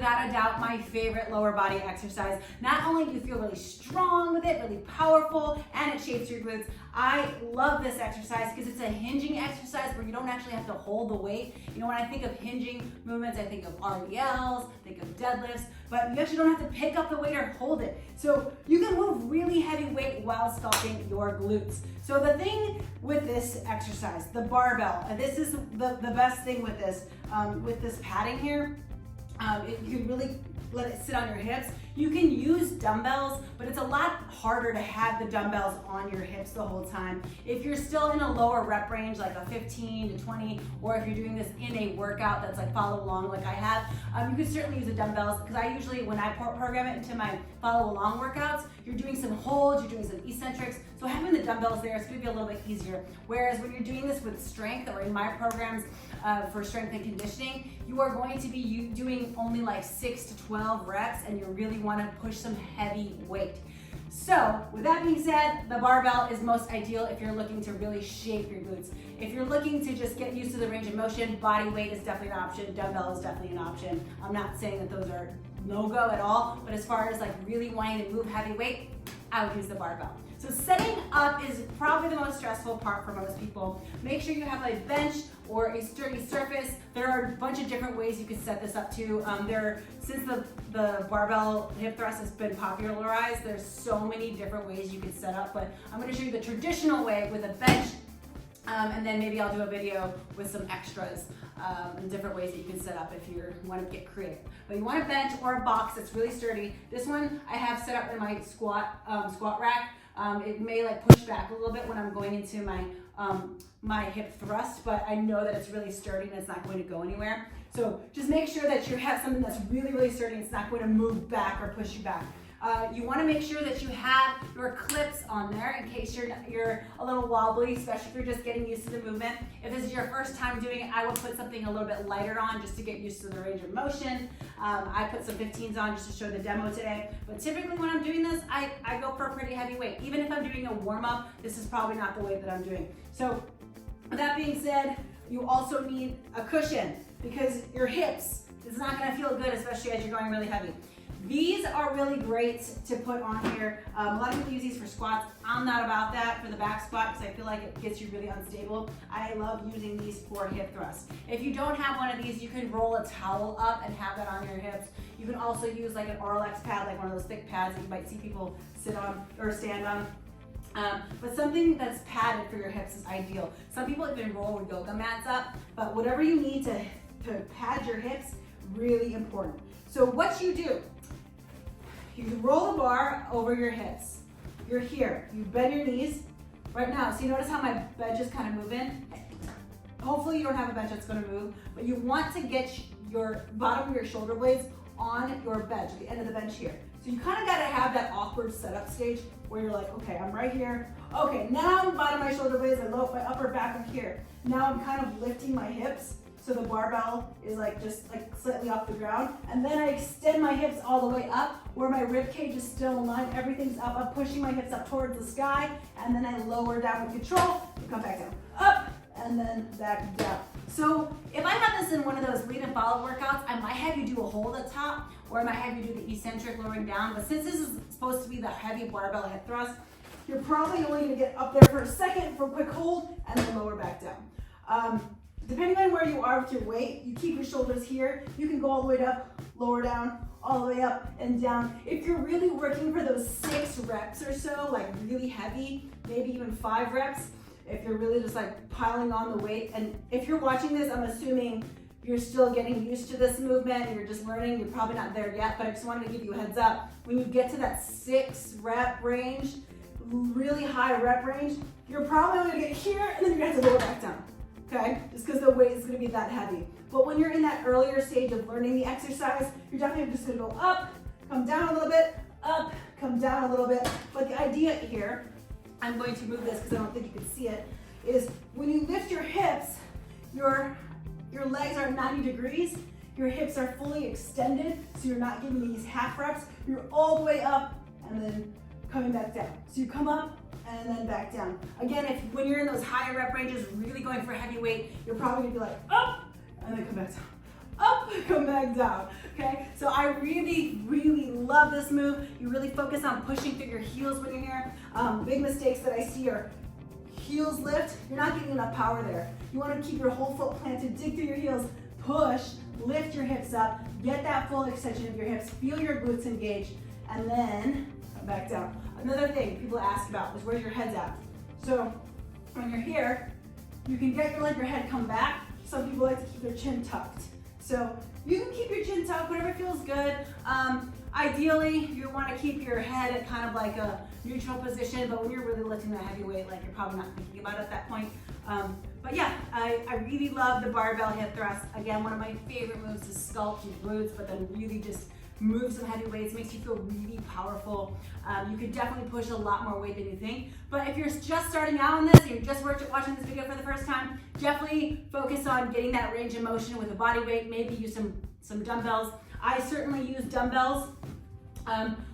without a doubt my favorite lower body exercise. Not only do you feel really strong with it, really powerful, and it shapes your glutes, I love this exercise because it's a hinging exercise where you don't actually have to hold the weight. You know, when I think of hinging movements, I think of RDLs, think of deadlifts, but you actually don't have to pick up the weight or hold it. So you can move really heavy weight while sculpting your glutes. So the thing with this exercise, the barbell, and this is the best thing with this padding here, you can really let it sit on your hips. You can use dumbbells, but it's a lot harder to have the dumbbells on your hips the whole time. If you're still in a lower rep range, like a 15 to 20, or if you're doing this in a workout that's like follow along like I have, you can certainly use the dumbbells, because I usually, when I program it into my follow along workouts, you're doing some holds, you're doing some eccentrics, so having the dumbbells there is going to be a little bit easier. Whereas when you're doing this with strength, or in my programs for strength and conditioning, you are going to be doing only like 6 to 12 reps, and you really want to push some heavy weight. So with that being said, the barbell is most ideal if you're looking to really shape your glutes. If you're looking to just get used to the range of motion, body weight is definitely an option, dumbbell is definitely an option. I'm not saying that those are no-go at all, but as far as like really wanting to move heavy weight, I would use the barbell. So setting up is probably the most stressful part for most people. Make sure you have a bench or a sturdy surface. There are a bunch of different ways you can set this up too. Since the barbell hip thrust has been popularized, there's so many different ways you can set up, but I'm gonna show you the traditional way with a bench, and then maybe I'll do a video with some extras and different ways that you can set up if you want to get creative. But you want a bench or a box that's really sturdy. This one I have set up in my squat rack. It may like push back a little bit when I'm going into my hip thrust, but I know that it's really sturdy and it's not going to go anywhere. So just make sure that you have something that's really, really sturdy and it's not going to move back or push you back. You want to make sure that you have your clips on there in case you're a little wobbly, especially if you're just getting used to the movement. If this is your first time doing it, I would put something a little bit lighter on just to get used to the range of motion. I put some 15s on just to show the demo today. But typically when I'm doing this, I go for a pretty heavy weight. Even if I'm doing a warm-up, this is probably not the weight that I'm doing. So with that being said, you also need a cushion because your hips is not going to feel good, especially as you're going really heavy. These are really great to put on here. A lot of people use these for squats. I'm not about that for the back squat because I feel like it gets you really unstable. I love using these for hip thrusts. If you don't have one of these, you can roll a towel up and have that on your hips. You can also use like an RLX pad, like one of those thick pads that you might see people sit on or stand on. But something that's padded for your hips is ideal. Some people even roll with yoga mats up, but whatever you need to pad your hips, really important. So what you do, you roll the bar over your hips. You're here, you bend your knees right now. So you notice how my bench is kind of moving? Hopefully you don't have a bench that's gonna move, but you want to get your bottom of your shoulder blades on your bench, at the end of the bench here. So you kind of gotta have that awkward setup stage where you're like, okay, I'm right here. Okay, now I'm bottom of my shoulder blades, I load my upper back up here. Now I'm kind of lifting my hips, so the barbell is like just like slightly off the ground. And then I extend my hips all the way up where my rib cage is still in line, everything's up. I'm pushing my hips up towards the sky, and then I lower down with control, and come back down, up, and then back down. So if I have this in one of those lead and follow workouts, I might have you do a hold at the top, or I might have you do the eccentric lowering down. But since this is supposed to be the heavy barbell hip thrust, you're probably only gonna get up there for a second for a quick hold, and then lower back down. Depending on where you are with your weight, you keep your shoulders here. You can go all the way up, lower down, all the way up and down. If you're really working for those 6 reps or so, like really heavy, maybe even 5 reps, if you're really just like piling on the weight. And if you're watching this, I'm assuming you're still getting used to this movement, you're just learning, you're probably not there yet, but I just wanted to give you a heads up. When you get to that 6 rep range, really high rep range, you're probably gonna get here and then you're gonna have to lower back down. Okay, just because the weight is going to be that heavy. But when you're in that earlier stage of learning the exercise, you're definitely just going to go up, come down a little bit, up, come down a little bit. But the idea here, I'm going to move this because I don't think you can see it, is when you lift your hips, your legs are 90 degrees, your hips are fully extended, so you're not giving these half reps. You're all the way up and then coming back down. So you come up, and then back down. Again, when you're in those higher rep ranges, really going for heavy weight, you're probably gonna be like, up, and then come back down, up, come back down, okay? So I really, really love this move. You really focus on pushing through your heels when you're here. Big mistakes that I see are heels lift. You're not getting enough power there. You want to keep your whole foot planted, dig through your heels, push, lift your hips up, get that full extension of your hips, feel your glutes engage, and then come back down. Another thing people ask about is where's your head's at. So when you're here, you can let your head come back. Some people like to keep their chin tucked. So you can keep your chin tucked, whatever feels good. Ideally, you want to keep your head at kind of like a neutral position, but when you're really lifting that heavy weight, like you're probably not thinking about it at that point. But yeah, I really love the barbell hip thrust. Again, one of my favorite moves is sculpt your glutes, but then really just move some heavy weights, makes you feel really powerful. You could definitely push a lot more weight than you think. But if you're just starting out on this, and you're just watching this video for the first time, definitely focus on getting that range of motion with a body weight. Maybe use some dumbbells. I certainly use dumbbells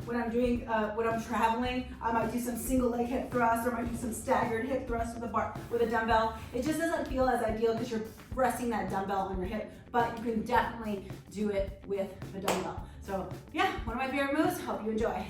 when I'm traveling. I might do some single leg hip thrust, or I might do some staggered hip thrust with a dumbbell. It just doesn't feel as ideal because you're resting that dumbbell on your hip, but you can definitely do it with a dumbbell. So yeah, one of my favorite moves. Hope you enjoy.